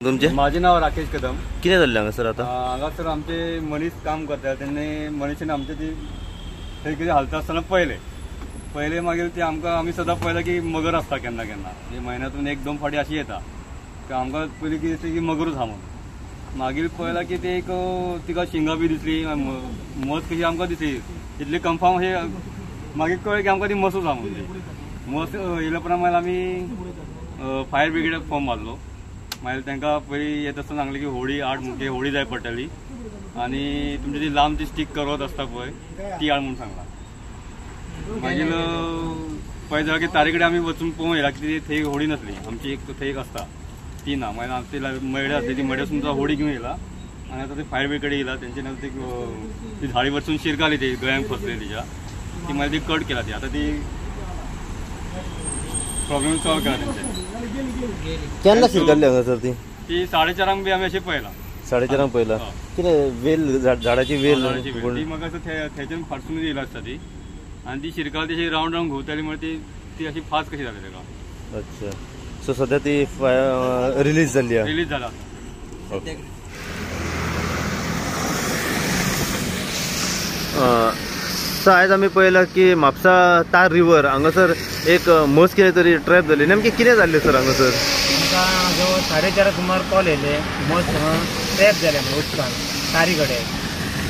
तुमचे? माझे नाव राकेश कदम. किती झाले हांगा सर? आता हांगा सर आमचे मनीस काम करता त्यांनी मनीसने आमचे ती थंय कितें हालता आसतना पहिले मागीर ती आमी सदां पळयलां की मगर आसता केन्ना केन्ना म्हणजे म्हयन्यांतून 1-2 फावटी अशी येता. आमकां पयलीं कितें दिसलें की मगरूच आहा म्हणून. मागीर पळयलां की ते एक तिका शिंगां बी दिसली, मस कशी आमकां दिसली. तितली कन्फर्म अशें मागीर कळ्ळें की आमकां ती मसूच आहा म्हणून. मस येयल्या उपरांत मागीर आमी फायर ब्रिगेडाक फॉर्म मारलो. मागीर तांकां पयलीं येता आसतना सांगलें की होडी हाड म्हणून, होडी जाय पडटली आनी तुमची ती लांब ती स्टीक करत आसता पळय ती हाड म्हणून सांगलां. मागीर पळय जाल्यार की तारे कडेन आमी वचून पळोवंक येयला की थंय होडी नासली. आमची एक थंय एक आसता ती ना. मागीर आमची मयडे आसली ती मयड्यासून सुद्दां होडी घेवन येयला आनी आतां ते फायर ब्रिगेड येयला. तेंच्यानी ती झाडी वचून शिरकाली ती गळ्यांक फसली तिच्या. ती मागीर ती कट केला ती. आतां ती प्रॉब्लेम सॉल्व केला तेंच्यानी. केन्ना शिरकाल्ली हांगा सर? ती 4:30 बी आमी अशें पळयलां. 4:30 पळयला. कितें वेल झाडाची वेल ती म्हाका असं थंयच्यान फाटसून येयला आसता ती आनी ती शिरकाल तशी रावंड घुंवताली म्हळ्यार ती अशी फास्ट कशी जाली ताका. अच्छा. सो सध्या ती रिलीज जाल्ली आहे? रिलीज जाला. सो आयज आमी पळयलां की म्हापसा तार रिवर हांगासर एक मस कितें तरी ट्रॅप जाली. नेमकें कितें जाल्लें सर हांगासर? आमकां जो 4:30 सुमार कॉल येयले मस ट्रॅप जाले म्हणून उदकान तारी कडेन.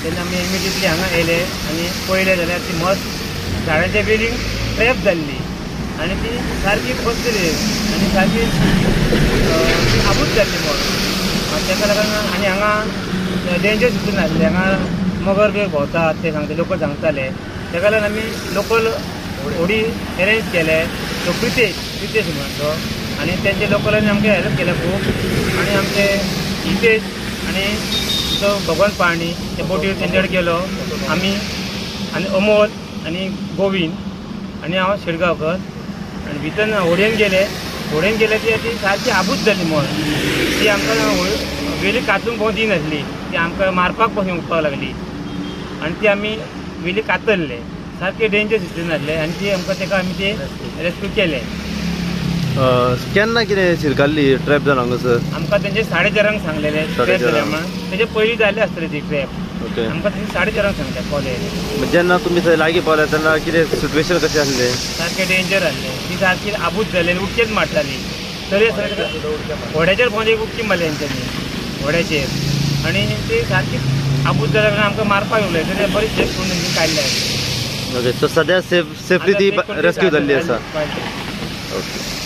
तेन्ना आमी इमिडिएटली हांगा येयले आनी पळयले जाल्यार ती मस झाडांच्या वेलींक ट्रॅप जाल्ली आनी ती सारकी बसलेली आनी सारकी आबूज जाल्ली मस. तेका लागून आनी हांगा डेंजर सिचुएशन आसलें. हांगा मगर बी भोंवतात ते सांगता, लोक सांगताले. तेका लागून आमी लोकल होडी अरेंज केले. तो प्रितेश म्हणून तो आनी तेंचे लोकलांनी आमकां हेल्प केल्या खूब. आनी आमचे हितेश आनी तो भगवान पाणी त्या बोटीर तेंचेकडे गेलो आमी आनी अमोल आनी गोविंद आनी हांव शिरगांवकर आनी भितर होडयेन गेले की ती सारकी आबूज जाली मस. ती आमकां वेली कातूंक पोवंक दिनासली. ती आमकां मारपाक पासून उठपाक लागली आनी ती आमी वेली कातरले. सारकें डेंजर सिच्युएशन आसलें आनी ती आमकां तेका आमी ते रेस्क्यू केले. केन्ना कितें शिरकाल्ली ट्रॅप जावन हांगासर? आमकां तेंचे 4:30 सांगलेले ट्रॅप जाल्या म्हणून. तेजे पयलीं जाल्ले आसतले ती ट्रॅप. आमकां तेंचे 4:30 सांगले कॉल येयले. जेन्ना तुमी थंय लागीं पावले तेन्ना कितें सिच्युएशन कशें आसलें? सारकें डेंजर आसलें. ती सारकी आबूज जाली उडकेच मारताली. तरी व्हड्याचेर पोवन एक उडकी मारली तेंच्यांनी व्हड्याचेर आनी ती सारकी आबूज जाल्या कारणान आमकां मारपाक येवले. तेन्ना बरी सेफ करून तेंची काडले. ओके. सो सध्या सेफली ती रेस्क्यू जाल्ली आसा? ओके.